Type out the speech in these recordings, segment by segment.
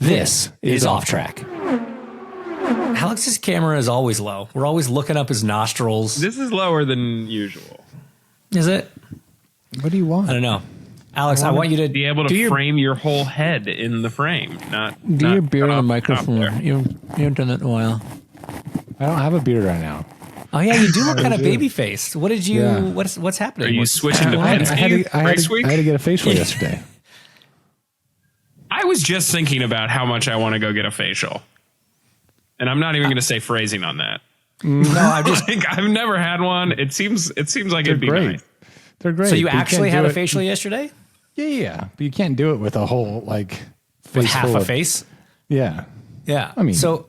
This is Off Track. Alex's camera is always low. We're always looking up his nostrils. This is lower than usual. Is it? What do you want? I don't know. Alex, I want you to be able to frame your whole head in the frame. Do your beard on the microphone. You haven't done that in a while. I don't have a beard right now. Oh yeah, you do look kind of baby faced. What did you? Yeah. What's happening? Are you switching to Penske I had to get a facial yesterday. I was just thinking about how much I want to go get a facial, and I'm not even going to say phrasing on that. No, I'm just. I've never had one. It seems like it'd be great. Nice. They're great. So you actually had a facial yesterday? Yeah, but you can't do it with a whole with half a face. Yeah, yeah. I mean, so.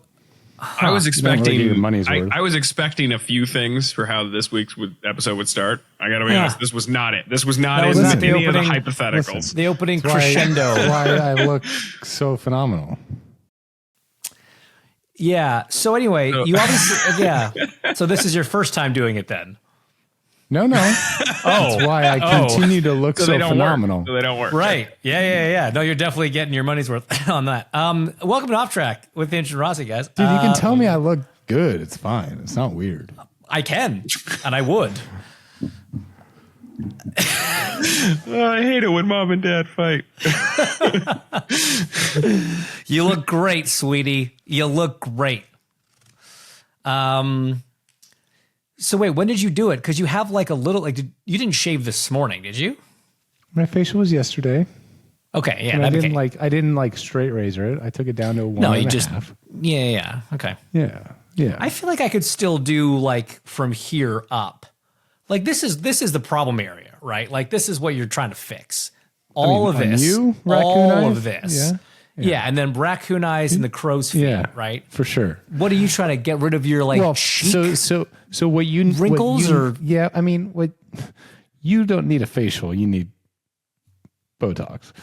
I was expecting really money's worth. I was expecting a few things for how this week's episode would start. I got to be honest, this was not it. This was not any of the hypotheticals. Listen, the opening crescendo. Why I look so phenomenal. Yeah. So anyway, you obviously So this is your first time doing it then? No. That's why I continue to look so phenomenal. So they don't work. Right. Yeah. No, you're definitely getting your money's worth on that. Welcome to Off Track with Inch and Rossi, guys. Dude, you can tell me I look good. It's fine. It's not weird. I can, and I would. I hate it when mom and dad fight. You look great, sweetie. You look great. So wait, when did you do it? Because you have like a little, you didn't shave this morning, did you? My facial was yesterday. Okay, yeah. And I didn't straight razor it. I took it down to one and a half. Yeah. Okay. Yeah. I feel like I could still do from here up. Like this is the problem area, right? Like this is what you're trying to fix. All of this. Yeah, and then raccoon eyes and the crow's feet, right? For sure. What are you trying to get rid of your chic? So what you wrinkles I mean, what you don't need a facial, you need Botox.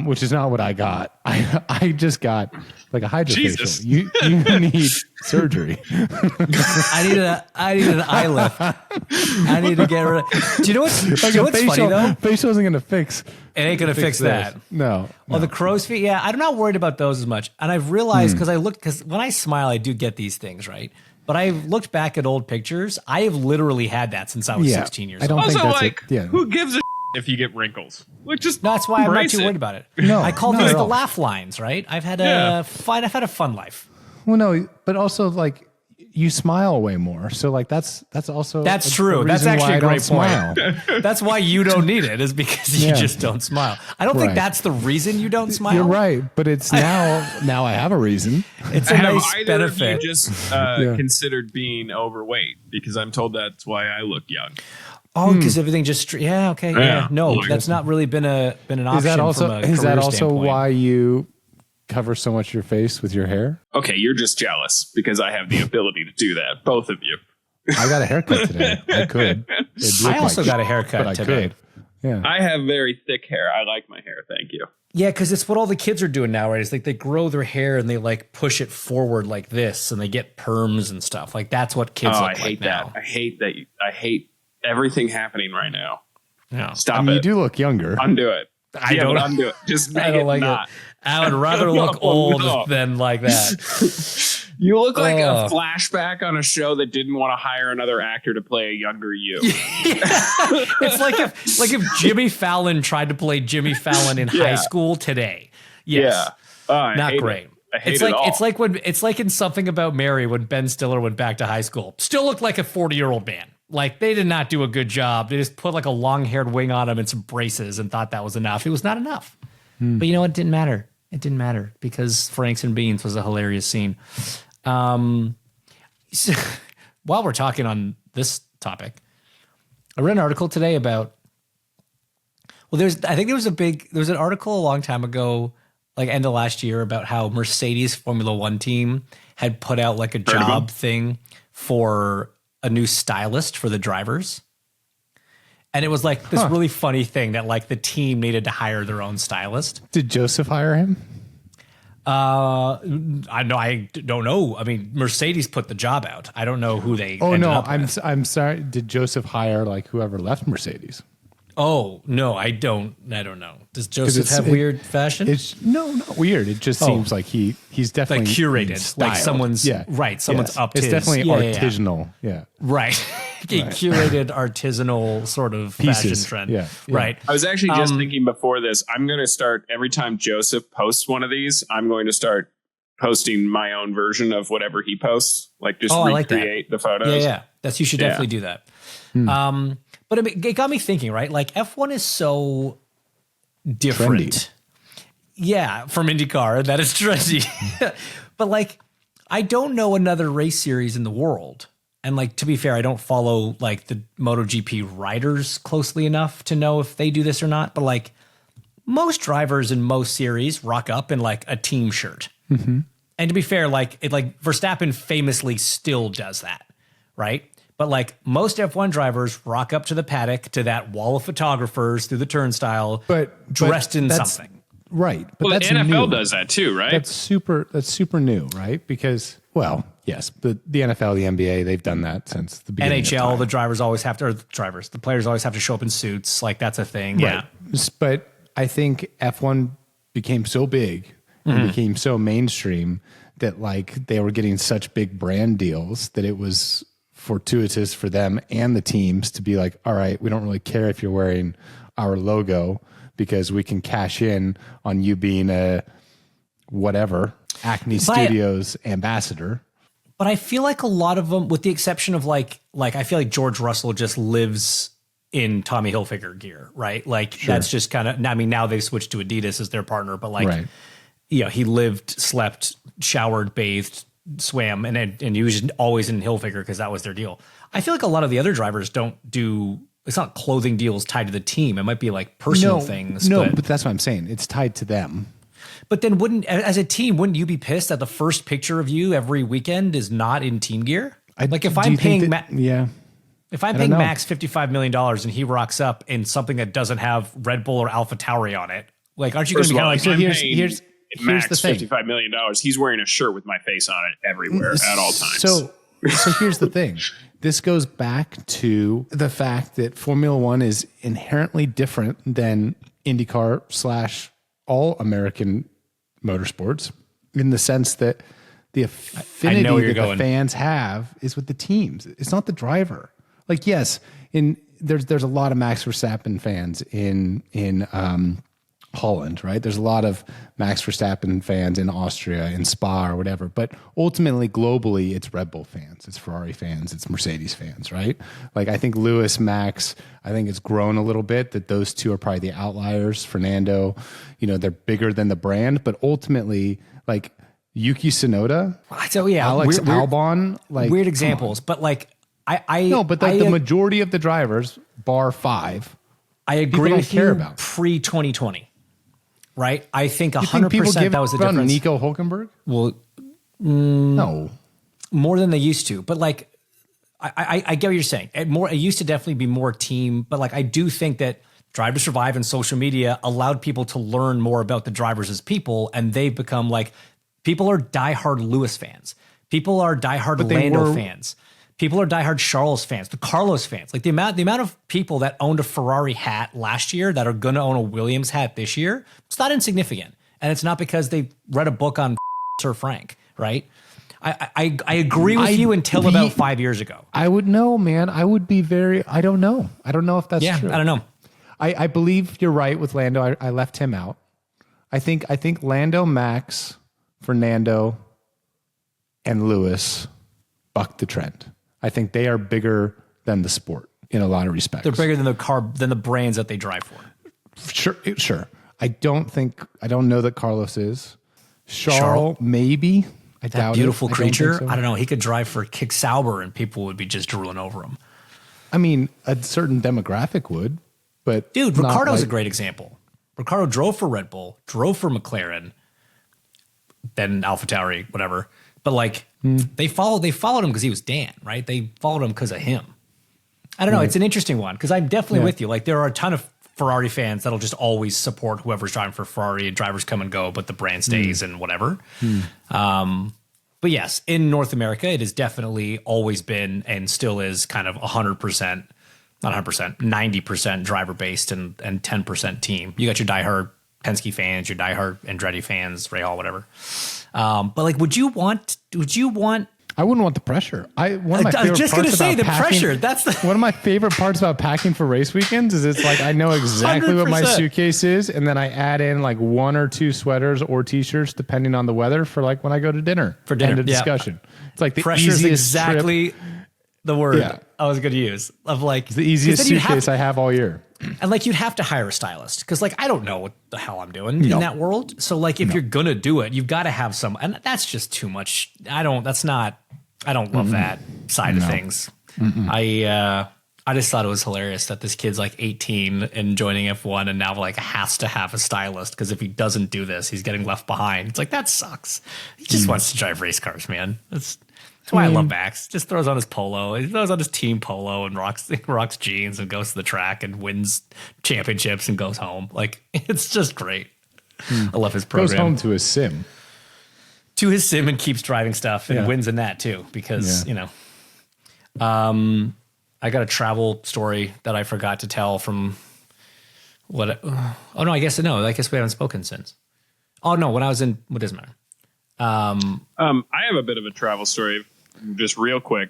Which is not what I got. I just got a hydrofacial. You need surgery. I need an eye lift. I need to get rid of. Do you know what's funny though? Facial isn't going to fix. It ain't going to fix that. No. Well, the crow's feet. Yeah, I'm not worried about those as much. And I've realized because when I smile, I do get these things, right? But I've looked back at old pictures. I have literally had that since I was 16 years old. I don't think that's it. Yeah. Who gives a if you get wrinkles? That's why I'm not too worried about it. No, I call these the laugh lines, right? I've had a fun life. Well, no, but also you smile way more. So that's true. That's actually a great point. That's why you don't need it, is because you just don't smile. I don't think that's the reason you don't smile. You're right, but it's now I have a reason. It's a nice benefit. You just considered being overweight, because I'm told that's why I look young. Oh, because everything just No, that's not really been an option. Is that also why you cover so much of your face with your hair? Okay, you're just jealous because I have the ability to do that. Both of you. I got a haircut today. I could. I also got a haircut today. Yeah. I have very thick hair. I like my hair. Thank you. Yeah, because it's what all the kids are doing now, right? It's like they grow their hair and they push it forward like this, and they get perms and stuff. Like that's what kids look like now. I hate that. I hate everything happening right now. No. Stop it. You do look younger. Undo it. I don't undo it. Just make I don't it like not. it. I would rather look old than like that. You look like a flashback on a show that didn't want to hire another actor to play a younger you. It's like if Jimmy Fallon tried to play Jimmy Fallon in high school today. Yes. Yeah. Not great. It's like in Something About Mary when Ben Stiller went back to high school. Still looked like a 40-year-old man. Like they did not do a good job. They just put a long-haired wing on him and some braces and thought that was enough. It was not enough. But you know what? It didn't matter. It didn't matter because Franks and Beans was a hilarious scene. So, while we're talking on this topic, I read an article today about. Well, there was an article a long time ago, end of last year, about how Mercedes Formula One team had put out a job thing for a new stylist for the drivers. And it was this really funny thing that the team needed to hire their own stylist. Did Joseph hire him? I don't know. I mean, Mercedes put the job out. I don't know who they. I'm sorry. Did Joseph hire whoever left Mercedes? Oh no, I don't know. Does Joseph have it- weird fashion? It's not weird. It just seems like he's definitely Like curated, styled. like someone's right. Someone's upped It's his. definitely Yeah, yeah, yeah. artisanal. Yeah. Right. A curated artisanal sort of fashion Pieces. trend. Yeah. Right. I was actually just thinking before this, I'm going to start every time Joseph posts one of these, I'm going to start posting my own version of whatever he posts, like just recreate the photos. Yeah. You should definitely do that. But it got me thinking, right? Like F1 is so different. Trendy. Yeah, from IndyCar, that is trendy. But like, I don't know another race series in the world. And like, to be fair, I don't follow like the MotoGP riders closely enough to know if they do this or not. But like most drivers in most series rock up in like a team shirt. Mm-hmm. And to be fair, like Verstappen famously still does that, right? But like most F1 drivers rock up to the paddock, to that wall of photographers through the turnstile, dressed in something. Right. But Well, that's the NFL new. does that too, right? That's super new, right? Because, well, yes, the NFL, the NBA, they've done that since the beginning of NHL, time. the drivers always have to, or the players always have to show up in suits. Like that's a thing. Yeah. Right. But I think F1 became so big and became so mainstream that like they were getting such big brand deals that it was fortuitous for them and the teams to be like, all right, we don't really care if you're wearing our logo because we can cash in on you being a whatever Acme Studios ambassador. But I feel like a lot of them, with the exception of like I feel like George Russell just lives in Tommy Hilfiger gear, right? Like that's just kind of, I mean, now they've switched to Adidas as their partner, but like, you know, he lived, slept, showered, bathed, swam, and he was just always in Hilfiger because that was their deal. I feel like a lot of the other drivers don't do, it's not clothing deals tied to the team. It might be like personal things. But that's what I'm saying. It's tied to them. But then as a team, wouldn't you be pissed that the first picture of you every weekend is not in team gear? Like if I'm paying if I'm paying Max $55 million and he rocks up in something that doesn't have Red Bull or AlphaTauri on it, like aren't you going to be kind of like, so here's Max the thing. $55 million. He's wearing a shirt with my face on it everywhere at all times. So here's the thing. This goes back to the fact that Formula One is inherently different than IndyCar / all American motorsports in the sense that the affinity that the fans have is with the teams. It's not the driver. Like, yes, there's a lot of Max Verstappen fans in Holland, right? There's a lot of Max Verstappen fans in Austria, in Spa or whatever. But ultimately, globally, it's Red Bull fans, it's Ferrari fans, it's Mercedes fans, right? Like, I think Lewis, Max, I think it's grown a little bit that those two are probably the outliers. Fernando, you know, they're bigger than the brand, but ultimately, like Yuki Tsunoda, so yeah, Alex Albon, like weird examples, but like the majority of the drivers, bar 5, I agree with care you about pre-2020. Right? I think 100% that was the difference. Nico Hülkenberg? Well, no. More than they used to. But like, I get what you're saying. It used to definitely be more team. But like, I do think that Drive to Survive and social media allowed people to learn more about the drivers as people. And they've become like, people are diehard Lewis fans. People are diehard Lando fans. People are diehard Charles fans, the Carlos fans. Like the amount of people that owned a Ferrari hat last year that are going to own a Williams hat this year, it's not insignificant. And it's not because they read a book on Sir Frank, right? I agree with you until about 5 years ago. I would know, man. I would be I don't know. I don't know if that's true. I don't know. I believe you're right with Lando. I left him out. I think Lando, Max, Fernando, and Lewis bucked the trend. I think they are bigger than the sport in a lot of respects. They're bigger than the brands that they drive for. Sure. I don't know that Carlos is. Charles, maybe. I doubt beautiful it. creature. So. I don't know. He could drive for Kick Sauber and people would be just drooling over him. I mean, a certain demographic would, but dude, Ricardo's a great example. Ricardo drove for Red Bull, drove for McLaren, then AlphaTauri, whatever. But like they followed him because he was Dan, right? They followed him because of him. I don't know. It's an interesting one because I'm definitely with you. Like there are a ton of Ferrari fans that'll just always support whoever's driving for Ferrari, and drivers come and go, but the brand stays and whatever. But yes, in North America, it has definitely always been and still is kind of 100% not 100%, 90% driver based and 10% team. You got your diehard Penske fans, your diehard Andretti fans, Ray Hall, whatever. But like, would you want? I wouldn't want the pressure. One of my I was just going to say the pressure. That's one of my favorite parts about packing for race weekends is it's like I know exactly 100%. What my suitcase is, and then I add in like 1 or 2 sweaters or t-shirts depending on the weather for like when I go to dinner. For dinner, end of discussion. It's like the pressure is easiest exactly trip. The word I was going to use of like it's the easiest suitcase I have all year. And like you'd have to hire a stylist because like I don't know what the hell I'm doing in that world. So like if you're gonna do it, you've got to have some, and that's just too much. I don't love that side of things. I just thought it was hilarious that this kid's like 18 and joining F1 and now like has to have a stylist because if he doesn't do this, he's getting left behind. It's like, that sucks. He just wants to drive race cars, man. That's why I love Max. Just throws on his polo. He throws on his team polo and rocks jeans and goes to the track and wins championships and goes home. Like, it's just great. I love his program. Goes home to his sim. To his sim and keeps driving stuff and wins in that too because, you know. I got a travel story that I forgot to tell from what. Oh, no, I guess we haven't spoken since. Oh, no, when I was in, what doesn't matter. I have a bit of a travel story, just real quick.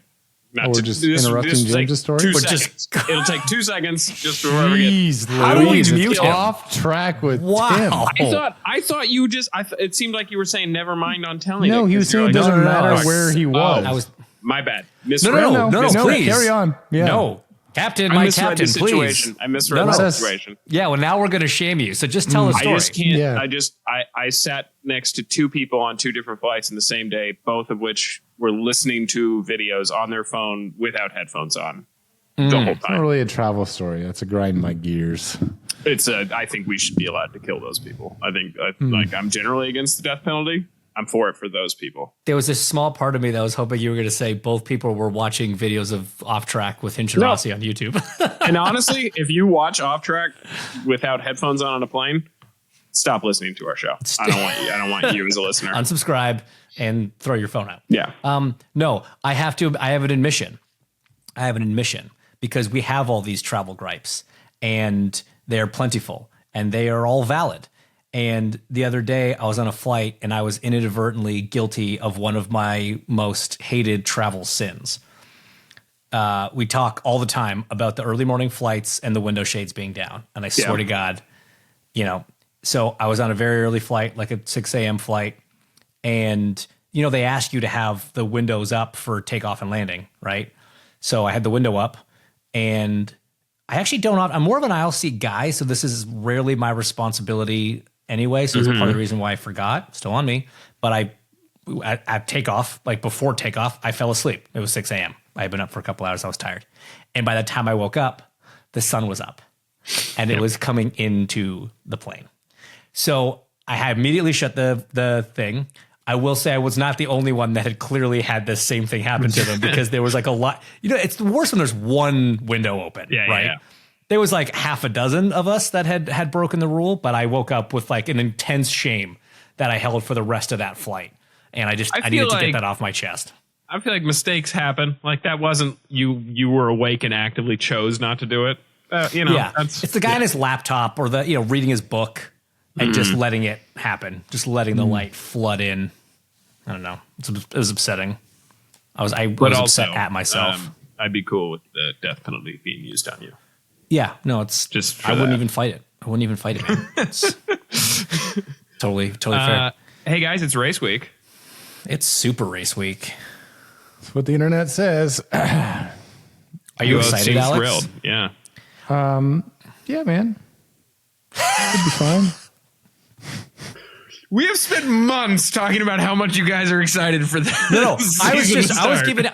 We're just interrupting James' story? It'll take 2 seconds just before we get. How do we mute him? Off track with Tim. I thought you just. It seemed like you were saying never mind on telling. No, he was saying it doesn't matter where he was. My bad. No, please carry on. Yeah. No, Captain, my captain, please. I misread the situation. Yeah, well, now we're going to shame you. So just tell the story. I just can't. Yeah. I sat next to 2 people on 2 different flights in the same day, both of which were listening to videos on their phone without headphones on the whole time. It's not really a travel story. That's a grind my gears. I think we should be allowed to kill those people. I think like I'm generally against the death penalty. I'm for it for those people. There was this small part of me that was hoping you were going to say both people were watching videos of Off Track with Hinch and Rossi on YouTube. And honestly, if you watch Off Track without headphones on a plane, stop listening to our show. I don't want you as a listener. Unsubscribe and throw your phone out. Yeah. No, I have an admission. Because we have all these travel gripes and they're plentiful and they are all valid. And the other day I was on a flight and I was inadvertently guilty of one of my most hated travel sins. We talk all the time about the early morning flights and the window shades being down. And I swear to God, so I was on a very early flight, like a 6 a.m. flight. And, they ask you to have the windows up for takeoff and landing, right? So I had the window up and I actually I'm more of an aisle seat guy. So this is rarely my responsibility anyway, so it's part of the reason why I forgot. Still on me. But at takeoff, like before takeoff, I fell asleep. It was 6 a.m. I had been up for a couple hours. I was tired. And by the time I woke up, the sun was up. And it was coming into the plane. So I had immediately shut the thing. I will say I was not the only one that had clearly had the same thing happen to them because there was like a lot. It's the worst when there's one window open, right? Yeah. There was like half a dozen of us that had broken the rule, but I woke up with like an intense shame that I held for the rest of that flight. And I needed to get that off my chest. I feel like mistakes happen. Like that wasn't you were awake and actively chose not to do it. It's the guy on his laptop or the, reading his book and just letting it happen. Just letting the light flood in. I don't know. It was upsetting. I was upset at myself. I'd be cool with the death penalty being used on you. Yeah, no, it's just. I wouldn't even fight it. Man. It's totally fair. Hey guys, it's race week. It's super race week. That's what the internet says. Are you excited, Alex? Thrilled. Yeah. Yeah, man. It'd be fine. We have spent months talking about how much you guys are excited for this. No, I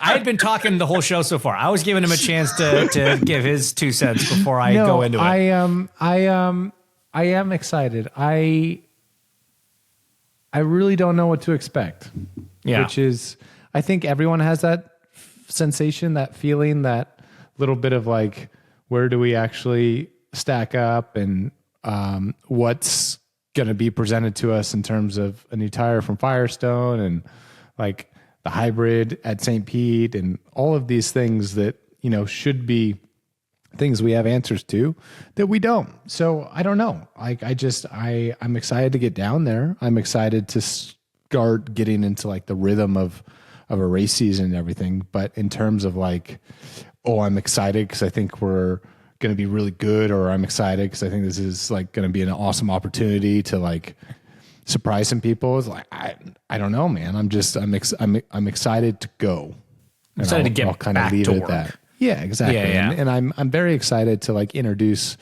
had been talking the whole show so far. I was giving him a chance to give his 2 cents before I go into it. I am excited. I really don't know what to expect. Yeah. Which is, I think everyone has that sensation, that feeling, that little bit of like, where do we actually stack up and what's going to be presented to us in terms of a new tire from Firestone and like the hybrid at St. Pete and all of these things that, should be things we have answers to that we don't. So I don't know. I'm excited to get down there. I'm excited to start getting into like the rhythm of a race season and everything. But in terms of like, oh, I'm excited because I think we're going to be really good, or I'm excited because I think this is like going to be an awesome opportunity to like surprise some people. It's like, I don't know, man. I'm excited to go. I'm excited to get I'll kind back of leave to it work. at that. Yeah, exactly. Yeah. And I'm very excited to like introduce,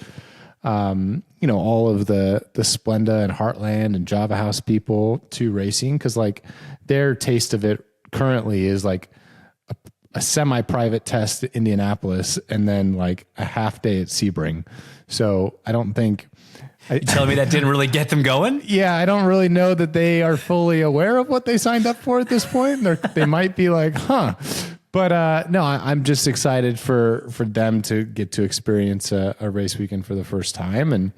all of the Splenda and Heartland and Java House people to racing. Cause like their taste of it currently is like a semi-private test at Indianapolis and then like a half day at Sebring. So I don't think you telling me that didn't really get them going? Yeah. I don't really know that they are fully aware of what they signed up for at this point. They might be like, huh. But no, I'm just excited for them to get to experience a race weekend for the first time. And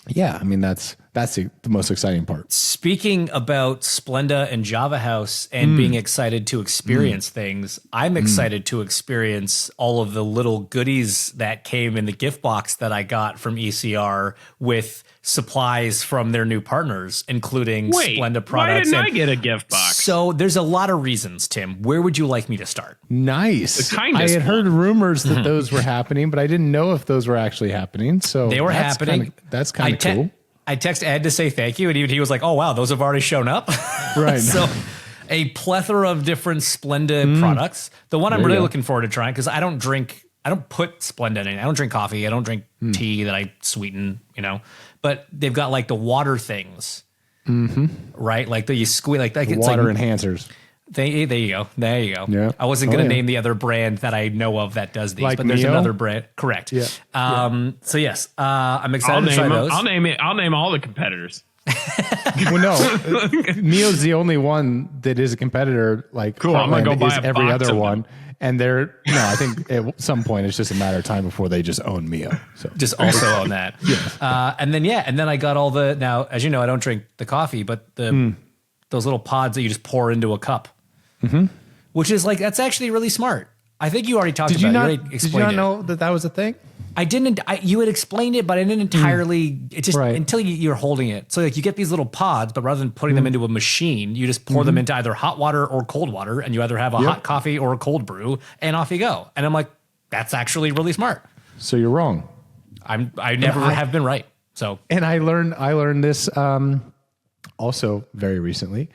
yeah, I mean, that's the most exciting part. Speaking about Splenda and Java House and being excited to experience things, I'm excited to experience all of the little goodies that came in the gift box that I got from ECR with supplies from their new partners, including Splenda products. Why didn't I get a gift box? So there's a lot of reasons, Tim. Where would you like me to start? Nice. I had heard rumors that those were happening, but I didn't know if those were actually happening. So they were happening. That's kind of cool. I text Ed to say thank you, and he was like, "Oh wow, those have already shown up." Right. So a plethora of different Splenda products. The one I'm really looking forward to trying, because I don't put Splenda in it. I don't drink coffee. I don't drink tea that I sweeten, But they've got like the water things, right? Like you squeeze, like it's water like, enhancers. There you go. Yeah. I wasn't going to name the other brand that I know of that does these, like but there's Mio? another brand. Correct. Yeah. So yes, I'm excited to try those. I'll name all the competitors. Well, no, Mio's the only one that is a competitor. Like, cool. I'm gonna go buy every other one. Them. And I think at some point it's just a matter of time before they just own Mio. So just also own that. And then I got all now, as you know, I don't drink the coffee, but those little pods that you just pour into a cup, which is like, that's actually really smart. I think you already talked about it. Did you not know that was a thing? I didn't. You had explained it, but I didn't entirely. It just until you're holding it. So like you get these little pods, but rather than putting them into a machine, you just pour them into either hot water or cold water, and you either have a hot coffee or a cold brew, and off you go. And I'm like, that's actually really smart. So you're wrong. I never have been right. So and I learned this also very recently.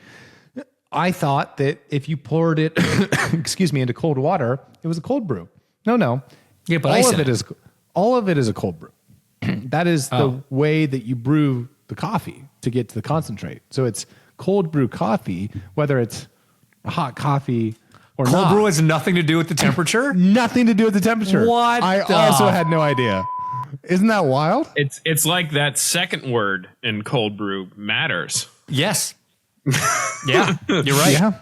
I thought that if you poured it, into cold water, it was a cold brew. No. Yeah, but all of it is a cold brew. That is the way that you brew the coffee to get to the concentrate. So it's cold brew coffee, whether it's a hot coffee or not. Cold brew has nothing to do with the temperature? Nothing to do with the temperature. What? I also had no idea. Isn't that wild? It's like that second word in cold brew, matters. Yes. Yeah, you're right. Yeah.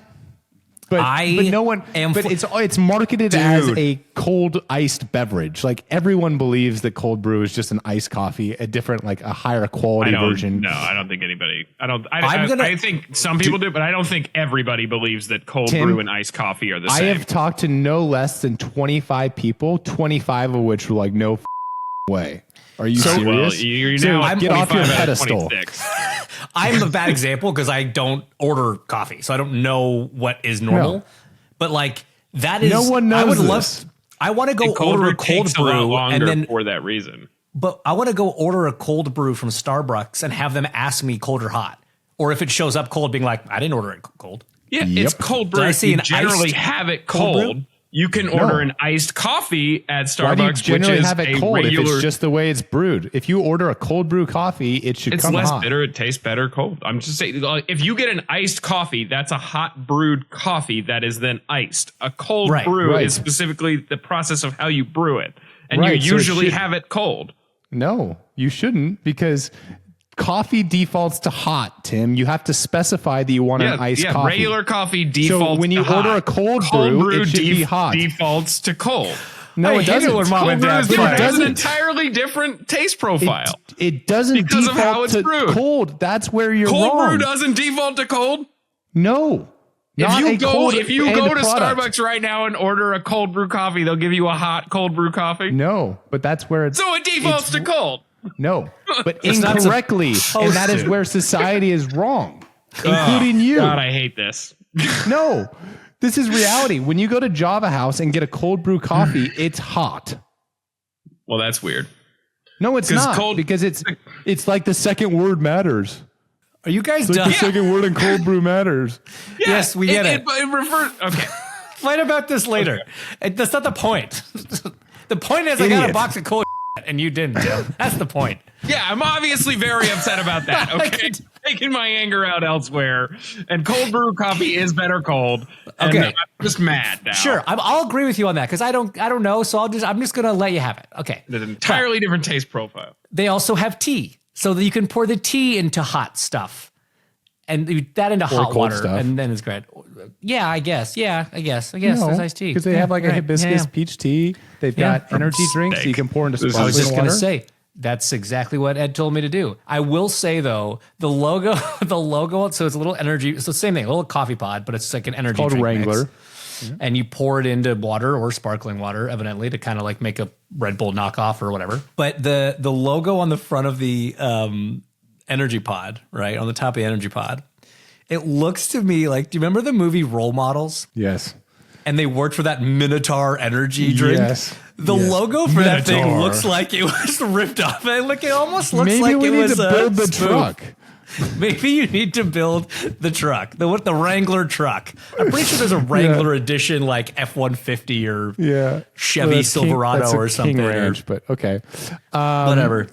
But no one. But it's marketed as a cold iced beverage. Like everyone believes that cold brew is just an iced coffee, a different, like a higher quality version. No, I don't think anybody. I think some people do, but I don't think everybody believes that cold brew and iced coffee are the same. I have talked to no less than 25 people, 25 of which were like, no way. Are you serious? Well, you're now get off your pedestal. I'm a bad example because I don't order coffee, so I don't know what is normal. No. But like that is, no one knows this. I want to go order a cold brew, and then for that reason. But I want to go order a cold brew from Starbucks and have them ask me cold or hot, or if it shows up cold, being like, I didn't order it cold. Yeah, it's cold brew. You generally have it cold. You can order an iced coffee at Starbucks. Why do you generally have it cold if it's just the way it's brewed? If you order a cold brew coffee, it should come hot. It's less bitter. It tastes better cold. I'm just saying, if you get an iced coffee, that's a hot brewed coffee that is then iced. A cold brew is specifically the process of how you brew it. And you usually have it cold. No, you shouldn't, because coffee defaults to hot, Tim. You have to specify that you want an iced coffee. Regular coffee defaults so when you to order hot. a cold brew, it should be hot. Defaults to cold. No, it doesn't. Cold brew has an entirely different taste profile. It doesn't because default of how it's to brewed. Cold. That's where you're wrong. Cold brew doesn't default to cold? No. If you go to Starbucks right now and order a cold brew coffee, they'll give you a hot cold brew coffee. No, but that's where it's so it defaults to cold. No, but incorrectly, and that is where society is wrong, including you. God, I hate this. No, this is reality. When you go to Java House and get a cold brew coffee, it's hot. Well, that's weird. No, it's not because it's like the second word matters. Are you guys it's done? Like the second word in cold brew matters. Yeah, yes, we get it. Okay. Fight about this later. That's not the point. The point is I got a box of cold and you didn't, Tim. That's the point. Yeah, I'm obviously very upset about that. Okay. Taking my anger out elsewhere. And cold brew coffee is better cold. Okay. I'm just mad now. Sure. I'll agree with you on that because I don't know. So I'm just going to let you have it. Okay. There's an entirely different taste profile. They also have tea so that you can pour the tea into hot stuff and that into hot water stuff. And then it's great. Yeah, I guess. No, there's iced tea. Because they have like a hibiscus peach tea. They've got energy drinks so you can pour into sparkling water. I was just going to say. That's exactly what Ed told me to do. I will say though, the logo, so it's a little energy. It's the same thing, a little coffee pod, but it's like an energy drink Wrangler. Mix. And you pour it into water or sparkling water, evidently, to kind of like make a Red Bull knockoff or whatever. But the logo on the front of the energy pod, right on the top of the energy pod, it looks to me like. Do you remember the movie Role Models? Yes. And they worked for that Minotaur energy drink. Yes. The logo for that thing looks like it was ripped off. It almost looks Maybe like we it need was to build the truck. Maybe you need to build the truck, the Wrangler truck. I'm pretty sure there's a Wrangler edition, like F-150 or Chevy Silverado or something. King Ranch, but okay, whatever.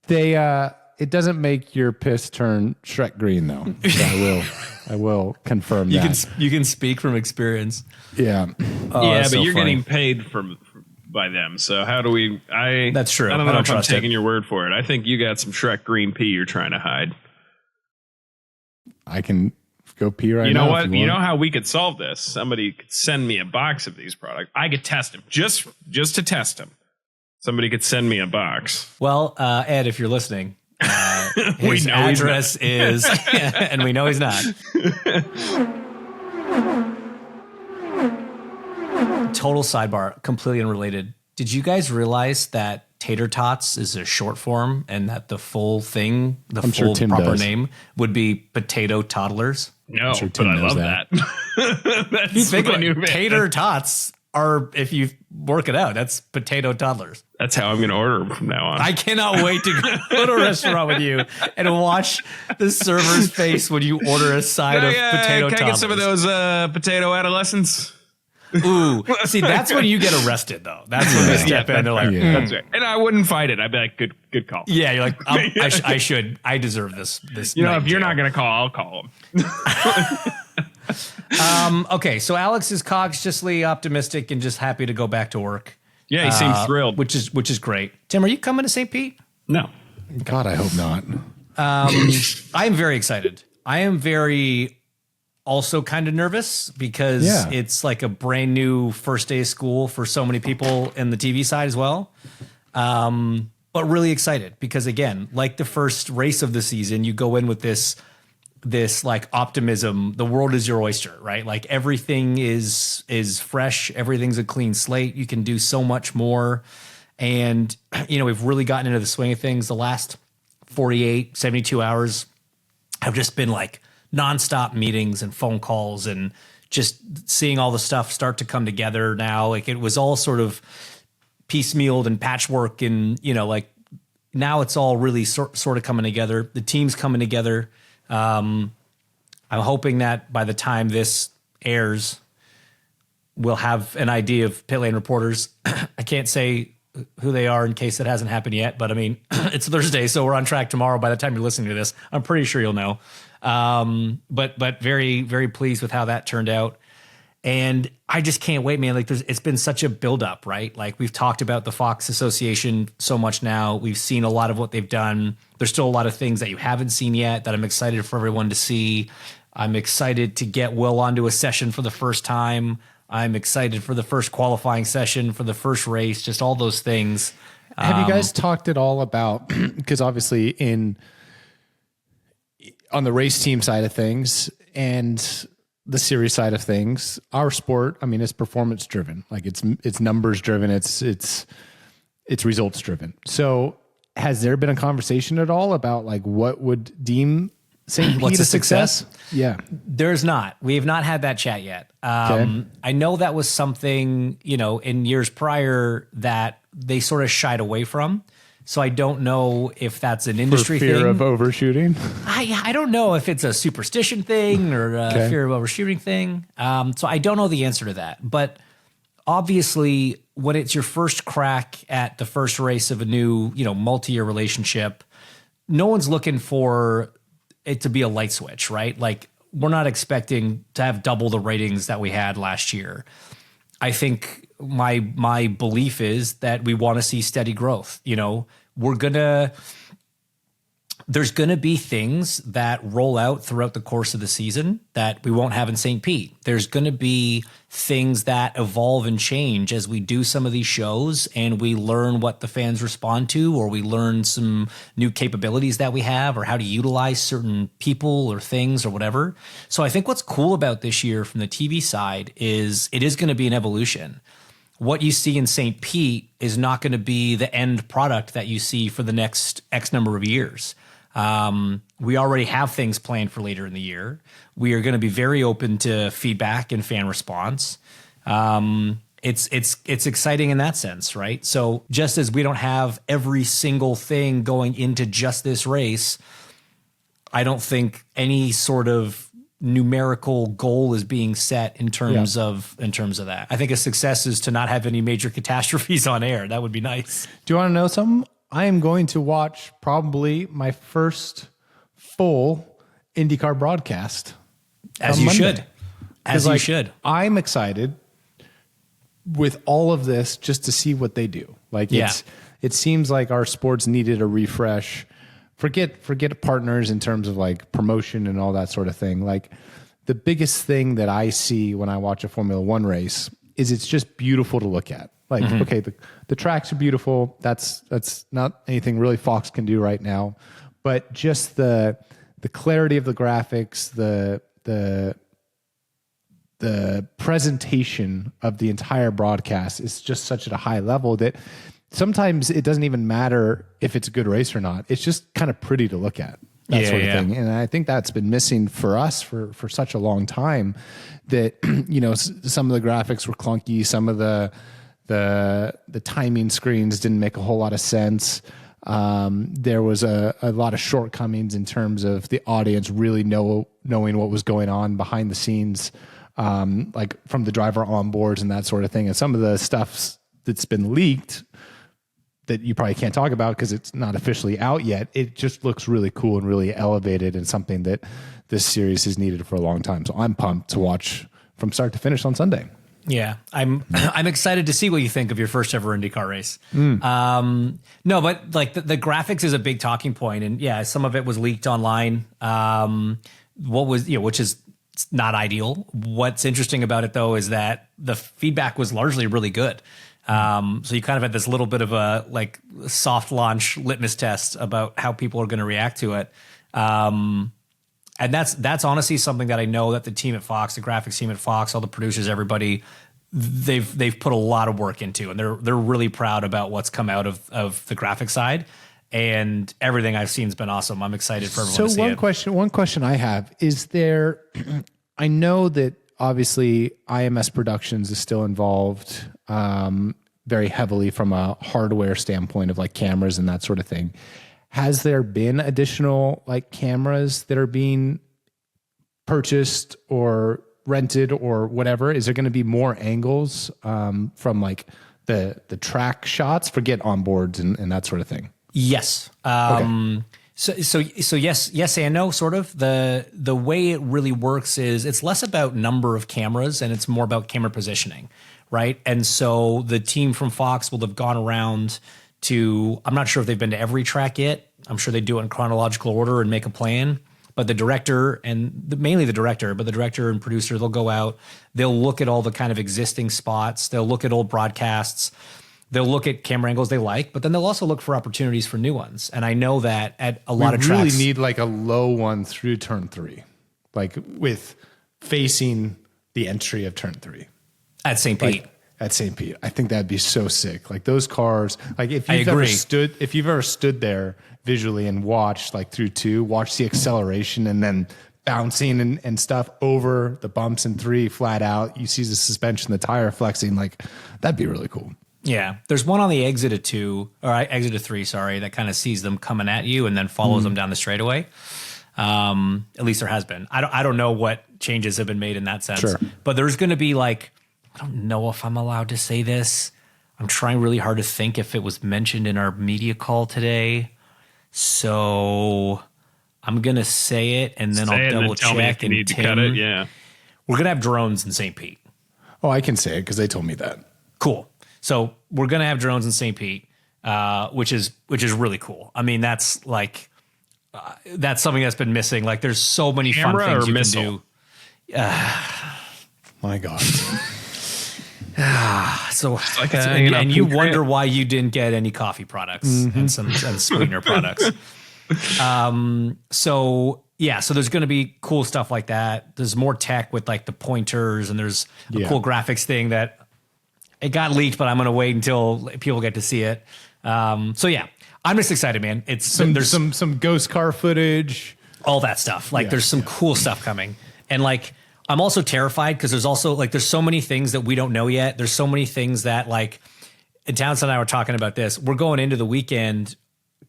It doesn't make your piss turn Shrek green though. So I will confirm that. You can speak from experience. Yeah. But you're getting paid by them. So how do we? That's true. I don't know if I'm taking your word for it. I think you got some Shrek green pee you're trying to hide. I can go pee right now. You know what? You know how we could solve this? Somebody could send me a box of these products. I could test them just to test them. Somebody could send me a box. Well, Ed, if you're listening, his address is, and we know he's not. Total sidebar, completely unrelated. Did you guys realize that tater tots is a short form and that the full thing, proper name would be potato toddlers? No, but I love that. That's you think tater tots are, if you work it out, that's potato toddlers. That's how I'm going to order them from now on. I cannot wait to go to a restaurant with you and watch the server's face when you order a side of potato toddlers. Can I get some of those potato adolescents? Ooh, see, that's when you get arrested, though. That's when they step in. They're like, that's right. And I wouldn't fight it. I'd be like, good call. Yeah, you're like, I deserve this. If you're not going to call, I'll call him. Okay, so Alex is cautiously optimistic and just happy to go back to work. Yeah, he seems thrilled, which is great. Tim, are you coming to St. Pete? No. God, I hope not. I am very excited. I am very also kind of nervous because it's like a brand new first day of school for so many people in the TV side as well. But really excited because, again, like the first race of the season, you go in with this like optimism. The world is your oyster, right? Like everything is fresh. Everything's a clean slate. You can do so much more. And, we've really gotten into the swing of things. The last 48, 72 hours have just been like nonstop meetings and phone calls and just seeing all the stuff start to come together now. Like it was all sort of piecemealed and patchwork and, like now it's all really sort of coming together. The team's coming together. I'm hoping that by the time this airs, we'll have an idea of pit lane reporters. I can't say who they are in case it hasn't happened yet, but I mean, it's Thursday, so we're on track tomorrow. By the time you're listening to this, I'm pretty sure you'll know. But very, very pleased with how that turned out. And I just can't wait, man. Like it's been such a buildup, right? Like we've talked about the Fox Association so much now. We've seen a lot of what they've done. There's still a lot of things that you haven't seen yet that I'm excited for everyone to see. I'm excited to get Will onto a session for the first time. I'm excited for the first qualifying session, for the first race, just all those things. Have you guys talked at all about, because obviously on the race team side of things, and the series side of things, our sport, I mean, it's performance driven. Like it's numbers driven. It's results driven. So has there been a conversation at all about like what would deem St. Pete a success? Yeah. There's not. We have not had that chat yet. Okay. I know that was something, in years prior that they sort of shied away from. So I don't know if that's an industry For fear thing. of overshooting? I don't know if it's a superstition thing or a fear of overshooting thing. So I don't know the answer to that. But obviously, when it's your first crack at the first race of a new, multi-year relationship, no one's looking for it to be a light switch, right? Like we're not expecting to have double the ratings that we had last year. I think my belief is that we want to see steady growth. There's gonna be things that roll out throughout the course of the season that we won't have in St. Pete. There's gonna be things that evolve and change as we do some of these shows and we learn what the fans respond to, or we learn some new capabilities that we have, or how to utilize certain people or things or whatever. So I think what's cool about this year from the TV side is it is going to be an evolution. What you see in St. Pete is not going to be the end product that you see for the next X number of years. We already have things planned for later in the year. We are going to be very open to feedback and fan response. It's exciting in that sense, right? So just as we don't have every single thing going into just this race, I don't think any sort of numerical goal is being set in terms of that. I think a success is to not have any major catastrophes on air. That would be nice. Do you want to know something? I am going to watch probably my first full IndyCar broadcast. As you should. As you should. I'm excited with all of this just to see what they do. Like it seems like our sports needed a refresh. Forget partners in terms of like promotion and all that sort of thing. Like the biggest thing that I see when I watch a Formula One race is it's just beautiful to look at. Like, okay, the tracks are beautiful. That's not anything really Fox can do right now, but just the clarity of the graphics, the presentation of the entire broadcast is just such at a high level that sometimes it doesn't even matter if it's a good race or not. It's just kind of pretty to look at, that sort of thing. And I think that's been missing for us for such a long time that, some of the graphics were clunky. Some of the timing screens didn't make a whole lot of sense. There was a lot of shortcomings in terms of the audience really knowing what was going on behind the scenes, like from the driver onboards and that sort of thing. And some of the stuff that's been leaked that you probably can't talk about because it's not officially out yet, it just looks really cool and really elevated and something that this series has needed for a long time. So I'm pumped to watch from start to finish on Sunday. Yeah, I'm excited to see what you think of your first ever IndyCar race. No, but like the graphics is a big talking point, and yeah, some of it was leaked online. Which is not ideal. What's interesting about it though is that the feedback was largely really good. So you kind of had this little bit of a like soft launch litmus test about how people are going to react to it. And that's honestly something that I know that the team at Fox, the graphics team at Fox, all the producers, everybody, they've put a lot of work into, and they're really proud about what's come out of the graphic side, and everything I've seen has been awesome. I'm excited for everyone to see it. One question I have is there, I know that obviously IMS Productions is still involved very heavily from a hardware standpoint of like cameras and that sort of thing. Has there been additional like cameras that are being purchased or rented or whatever? Is there going to be more angles from like the track shots? Forget onboards and that sort of thing. Yes. Okay. So yes and no, sort of. The way it really works is it's less about number of cameras and it's more about camera positioning, right? And so the team from Fox will have gone around to, I'm not sure if they've been to every track yet. I'm sure they do it in chronological order and make a plan. But the director mainly the director and producer, they'll go out, they'll look at all the kind of existing spots, they'll look at old broadcasts, they'll look at camera angles they like, but then they'll also look for opportunities for new ones. And I know that at a lot of tracks, we really need like a low one through turn 3, like with facing the entry of turn 3 at St. Pete. At St. Pete, I think that'd be so sick. Like those cars, like if you've ever stood there visually and watched like through 2, watch the acceleration and then bouncing and stuff over the bumps in 3 flat out. You see the suspension, the tire flexing. Like that'd be really cool. Yeah, there's one on the exit of 2 or exit of 3. Sorry, that kind of sees them coming at you and then follows them down the straightaway. At least there has been. I don't know what changes have been made in that sense, but there's going to be like. I don't know if I'm allowed to say this. I'm trying really hard to think if it was mentioned in our media call today. So I'm going to say it and then I'll double check. And need to cut it. Yeah. We're going to have drones in St. Pete. Oh, I can say it because they told me that. Cool. So we're going to have drones in St. Pete, which is really cool. I mean, that's like, that's something that's been missing. Like there's so many fun things you can do. My God. So like and you wonder why you didn't get any coffee products and some sweetener products. So there's going to be cool stuff like that. There's more tech with like the pointers and there's a cool graphics thing that it got leaked, but I'm going to wait until people get to see it. I'm just excited, man. There's some ghost car footage, all that stuff. Like there's some cool stuff coming and like, I'm also terrified because there's also like there's so many things that we don't know yet. There's so many things that like Townsend and I were talking about this. We're going into the weekend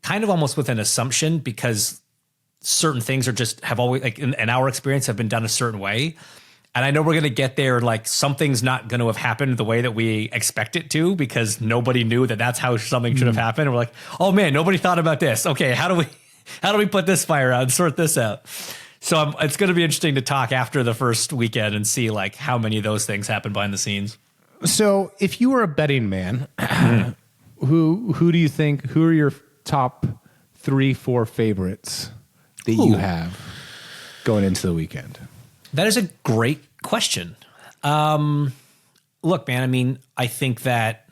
kind of almost with an assumption because certain things have always like in our experience have been done a certain way. And I know we're going to get there like something's not going to have happened the way that we expect it to because nobody knew that that's how something should have happened. And we're like, oh man, nobody thought about this. Okay, how do we put this fire out and sort this out? So it's going to be interesting to talk after the first weekend and see like how many of those things happen behind the scenes. So if you were a betting man, who do you think, who are your top 3-4 favorites that you have going into the weekend? That is a great question. Look, man, I mean, I think that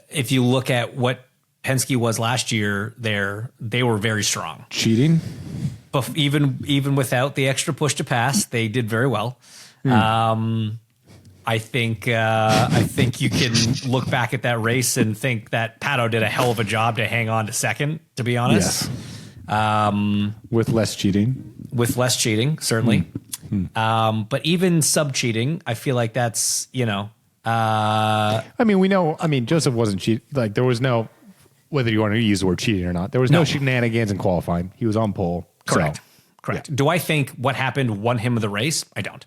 if you look at what Penske was last year, they were very strong. Cheating? But even without the extra push to pass, they did very well. I think you can look back at that race and think that Pato did a hell of a job to hang on to second, to be honest. Yes. With less cheating. With less cheating, certainly. But even sub-cheating, I feel like that's, I mean, Joseph wasn't cheating. Like there was no, whether you want to use the word cheating or not, there was no shenanigans in qualifying. He was on pole. Correct. So, Correct. Yeah. Do I think what happened won him the race? I don't.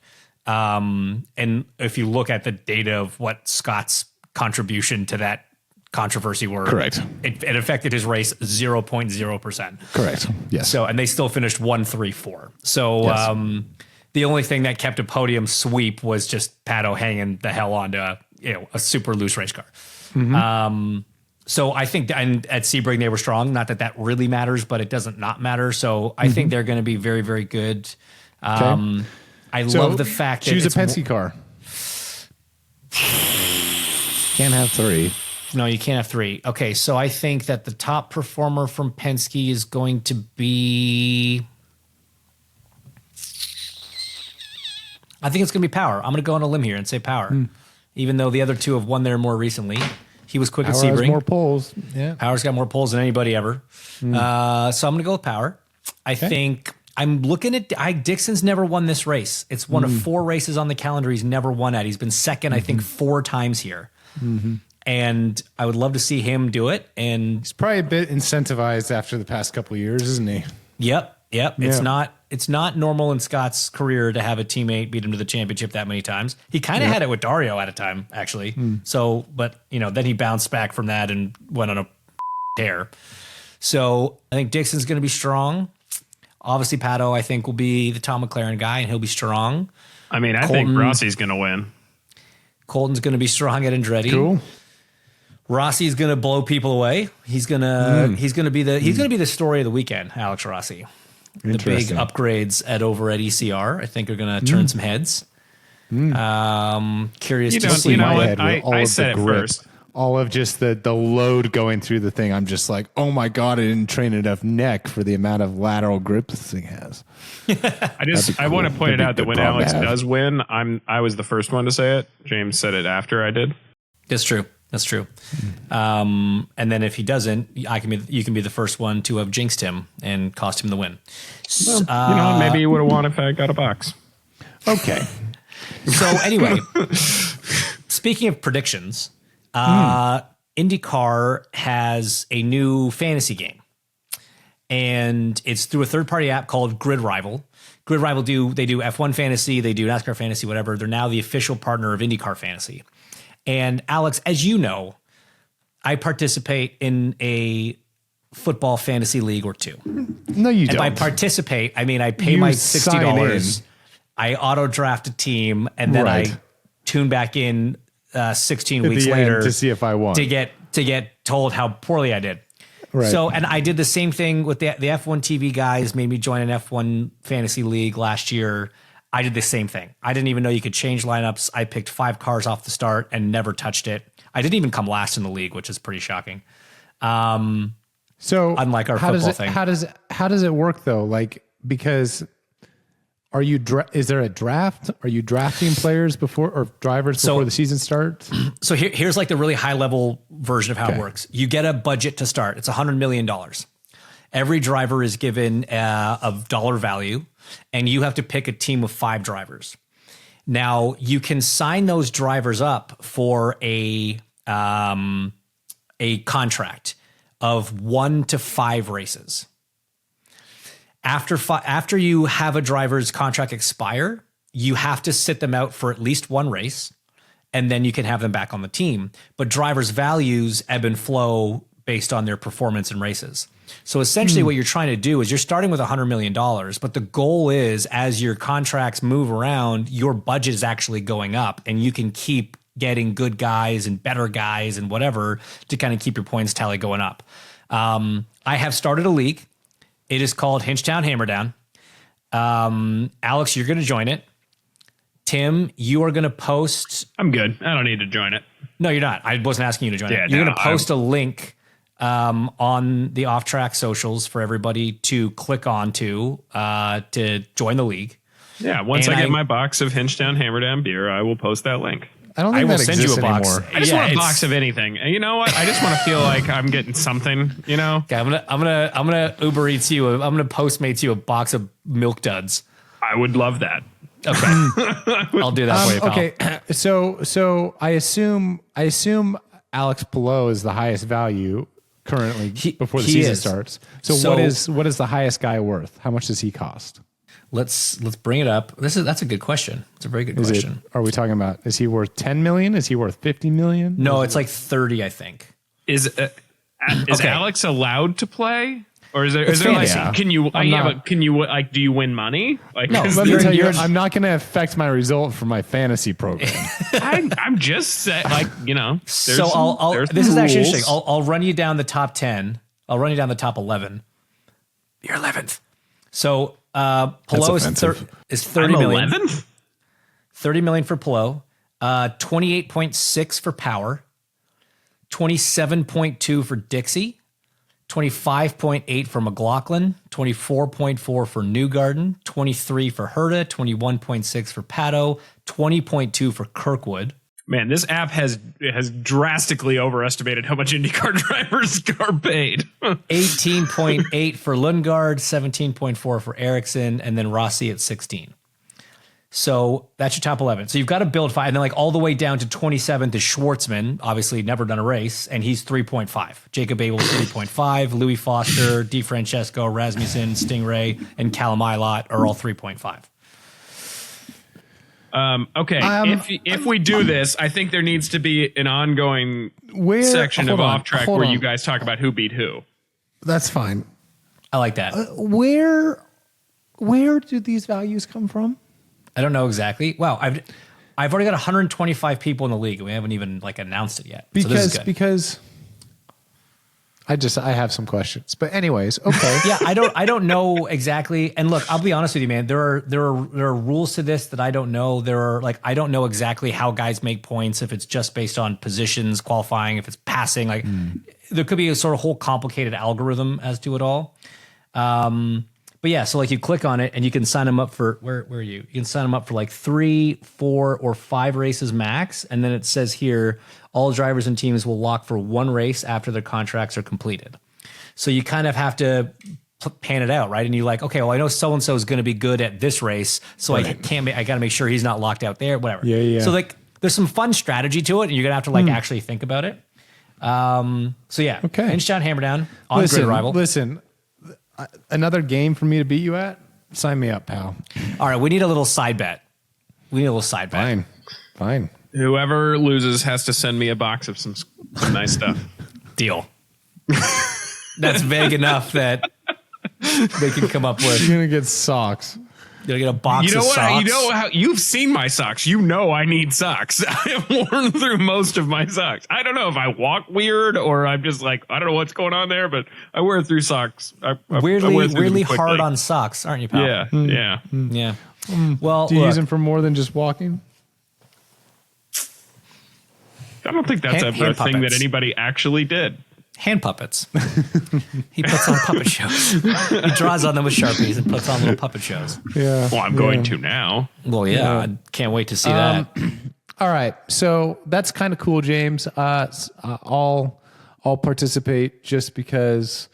And if you look at the data of what Scott's contribution to that controversy were, correct, it affected his race 0.0%. Correct. Yes. So, and they still finished 1-3-4. So, yes. The only thing that kept a podium sweep was just Pato hanging the hell onto a super loose race car. So I think and at Sebring they were strong. Not that that really matters, but it doesn't not matter. So I think they're going to be very, very good. I love the fact that choose a Penske car. Can't have 3. No, you can't have 3. Okay, so I think that the top performer from Penske is going to be. I think it's going to be Power. I'm going to go on a limb here and say Power, even though the other two have won there more recently. He was quick at Sebring. Has more poles. Yeah, Power's got more poles than anybody ever. So I'm going to go with Power. I think I'm looking at Dixon's never won this race. It's one of 4 races on the calendar he's never won at. He's been second, I think, 4 times here. And I would love to see him do it. And he's probably a bit incentivized after the past couple of years, isn't he? Yep. Yeah. It's not normal in Scott's career to have a teammate beat him to the championship that many times. He kind of had it with Dario at a time, actually. So, but then he bounced back from that and went on a tear. So I think Dixon's going to be strong. Obviously, Pato, I think, will be the Tom McLaren guy, and he'll be strong. I mean, I think Rossi's going to win. Colton's going to be strong at Andretti. Cool. Rossi's going to blow people away. He's going to be the story of the weekend, Alex Rossi. The big upgrades over at ECR, I think, are going to turn some heads. Curious to see. You know what? I said it first. all of just the load going through the thing. I'm just like, oh my God, I didn't train enough neck for the amount of lateral grip this thing has. I want to point it out that when Alex does win, I was the first one to say it. James said it after I did. That's true. And then if he doesn't, you can be the first one to have jinxed him and cost him the win. Well, maybe you would have won if I got a box. Okay. So anyway, speaking of predictions, IndyCar has a new fantasy game, and it's through a third-party app called Grid Rival. Grid Rival they do F1 fantasy, they do NASCAR fantasy, whatever. They're now the official partner of IndyCar fantasy. And Alex, as you know, I participate in a football fantasy league or two. No, you don't. By participate, I mean I pay my $60. I auto draft a team, and then I tune back in 16 weeks later to see if I won. To get told how poorly I did. Right. So, and I did the same thing with the F1 TV guys made me join an F1 fantasy league last year. I did the same thing. I didn't even know you could change lineups. I picked 5 cars off the start and never touched it. I didn't even come last in the league, which is pretty shocking. So unlike our football thing, how does it work though? Like, because is there a draft? Are you drafting players before the season starts? So here's like the really high level version of how it works. You get a budget to start. It's $100 million. Every driver is given a dollar value, and you have to pick a team of 5 drivers. Now you can sign those drivers up for a contract of 1 to 5 races. After you have a driver's contract expire, you have to sit them out for at least 1 race, and then you can have them back on the team. But drivers' values ebb and flow based on their performance in races. So essentially what you're trying to do is you're starting with $100 million, but the goal is as your contracts move around, your budget is actually going up, and you can keep getting good guys and better guys and whatever to kind of keep your points tally going up. I have started a league. It is called Hinchtown Hammerdown. Alex, you're going to join it. Tim, you are going to post. I'm good. I don't need to join it. No, you're not. I wasn't asking you to join it. You're going to post a link on the Off Track socials for everybody to click on to join the league. Yeah, once I get my box of Hinchtown Hammerdown beer, I will post that link. I don't think that exists send you a box anymore. I just want a box of anything. And you know what? I just want to feel like I'm getting something, you know? Okay, I'm gonna Uber Eats you. I'm gonna Postmates you a box of Milk Duds. I would love that. Okay. I'll do that for you, pal. Okay. So I assume Alex Pillow is the highest value currently before the season starts. So what is the highest guy worth? How much does he cost? Let's bring it up. That's a good question. It's a very good question. Are we talking about, is he worth 10 million? Is he worth 50 million? No, it's like 30, I think. Is Alex allowed to play? Or is there like, can you do you win money? Like, no, let me tell you, I'm not going to affect my result for my fantasy program. I'm just saying, like, you know. So this is actually interesting. I'll run you down the top 10. I'll run you down the top 11. You're 11th. So Pillow is 30 million. 11th? 30 million for Pillow. 28.6 for Power. 27.2 for Dixie. 25.8 for McLaughlin, 24.4 for Newgarden, 23 for Herta, 21.6 for Pato, 20.2 for Kirkwood. Man, this app has drastically overestimated how much IndyCar drivers are paid. 18.8 for Lundgaard, 17.4 for Ericsson, and then Rossi at 16. So that's your top 11. So you've got to build 5, and then like all the way down to 27th is Schwartzman, obviously never done a race, and he's 3.5. Jacob Abel 3.5. Louis Foster, DiFrancesco, Rasmussen, Stingray, and Callum Ilott are all 3.5. Okay, if we do this, I think there needs to be an ongoing section of Off Track where you guys talk about who beat who. That's fine. I like that. Where do these values come from? I don't know exactly. Wow, I've already got 125 people in the league, and we haven't even like announced it yet. Because I have some questions, but anyways, okay. Yeah, I don't know exactly. And look, I'll be honest with you, man. There are rules to this that I don't know. I don't know exactly how guys make points, if it's just based on positions, qualifying, if it's passing. There could be a sort of whole complicated algorithm as to it all. But yeah, so like you click on it and you can sign them up for where are you? You can sign them up for like 3, 4, or 5 races max, and then it says here all drivers and teams will lock for 1 race after their contracts are completed. So you kind of have to pan it out, right? And you're like, okay, well, I know so and so is going to be good at this race, so I got to make sure he's not locked out there, whatever. Yeah. So like, there's some fun strategy to it, and you're gonna have to like actually think about it. So yeah, okay. Hinge Down, Hammer Down on Grid Rival. Listen. Another game for me to beat you at? Sign me up, pal. All right, we need a little side bet. Fine. Whoever loses has to send me a box of some nice stuff. Deal. That's vague enough that they can come up with. You're gonna get socks. You'll get a box of socks. You know how you've seen my socks. You know I need socks. I have worn through most of my socks. I don't know if I walk weird or I'm just like, I don't know what's going on there, but I wear through socks. Weirdly hard on socks, aren't you, pal? Yeah. Yeah. Well, do you use them for more than just walking? I don't think that's a thing that anybody actually did. Hand puppets. He puts on puppet shows. He draws on them with Sharpies and puts on little puppet shows. Yeah. Well, I'm going to now. Well, yeah. I can't wait to see that. All right. So that's kind of cool, James. I'll participate just because.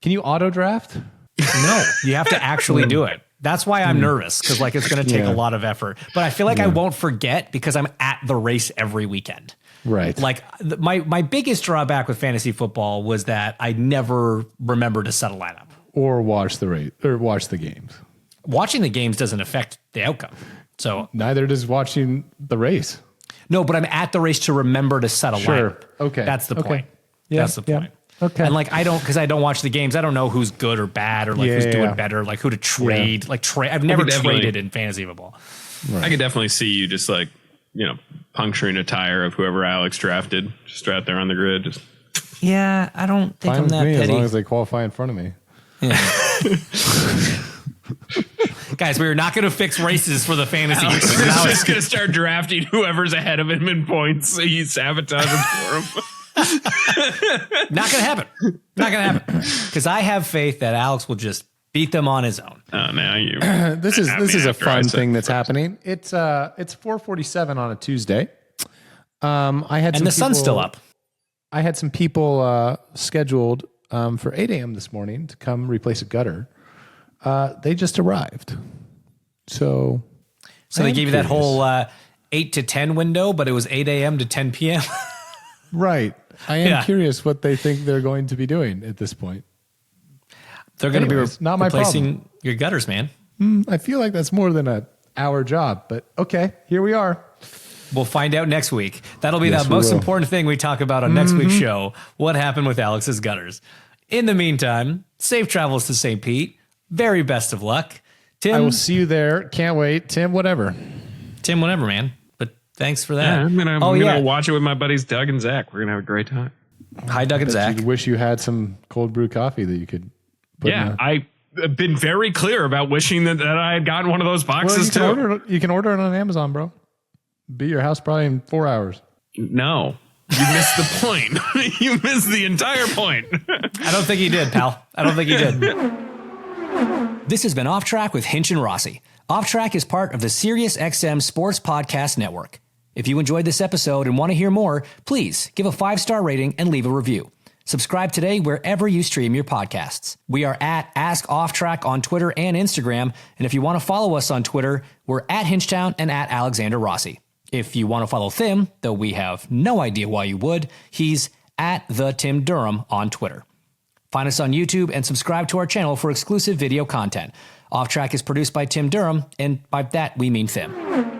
Can you auto draft? No, you have to actually do it. That's why I'm nervous, because like it's going to take a lot of effort. But I feel like I won't forget because I'm at the race every weekend. Right. Like my biggest drawback with fantasy football was that I never remembered to set a lineup or watch the race or watch the games. Watching the games doesn't affect the outcome. So neither does watching the race. No, but I'm at the race to remember to set a lineup. Okay. That's the point. Yeah. That's the point. Yeah. Okay. And like because I don't watch the games, I don't know who's good or bad or like who's doing better, like who to trade. Yeah. Like I've never traded in fantasy football. Right. I could definitely see you just like, puncturing a tire of whoever Alex drafted, just out there on the grid. Just yeah, I don't think I'm that petty. As long as they qualify in front of me. Yeah. Guys, we're not going to fix races for the fantasy. Alex is just going to start drafting whoever's ahead of him in points. So he's sabotaging for him. Not going to happen. Not going to happen. Because I have faith that Alex will just beat them on his own. Oh, now you. This is a fun thing that's happening. It's 4:47 on a Tuesday. And the sun's still up. I had some people scheduled for 8 a.m. this morning to come replace a gutter. They just arrived. So they gave you that whole 8 to 10 window, but it was 8 a.m. to 10 p.m. Right. I am curious what they think they're going to be doing at this point. They're going to be replacing your gutters, man. I feel like that's more than an hour job, but okay, here we are. We'll find out next week. That'll be the most important thing we talk about on next week's show. What happened with Alex's gutters? In the meantime, safe travels to St. Pete. Very best of luck. Tim, I will see you there. Can't wait. Tim, whatever, man. But thanks for that. Yeah, I'm gonna watch it with my buddies Doug and Zach. We're gonna have a great time. Hi, Doug and Zach. You wish you had some cold brew coffee that you could. I've been very clear about wishing that I had gotten one of those boxes too. You can order it on Amazon, bro. Be at your house probably in 4 hours. No, you missed the point. You missed the entire point. I don't think he did, pal. I don't think he did. This has been Off Track with Hinch and Rossi. Off Track is part of the SiriusXM Sports Podcast Network. If you enjoyed this episode and want to hear more, please give a 5-star rating and leave a review. Subscribe today wherever you stream your podcasts. We are at Ask Off Track on Twitter and Instagram. And if you want to follow us on Twitter, we're at Hinchtown and at Alexander Rossi. If you want to follow Tim, though we have no idea why you would, he's at the Tim Durham on Twitter. Find us on YouTube and subscribe to our channel for exclusive video content. Off Track is produced by Tim Durham, and by that we mean Tim.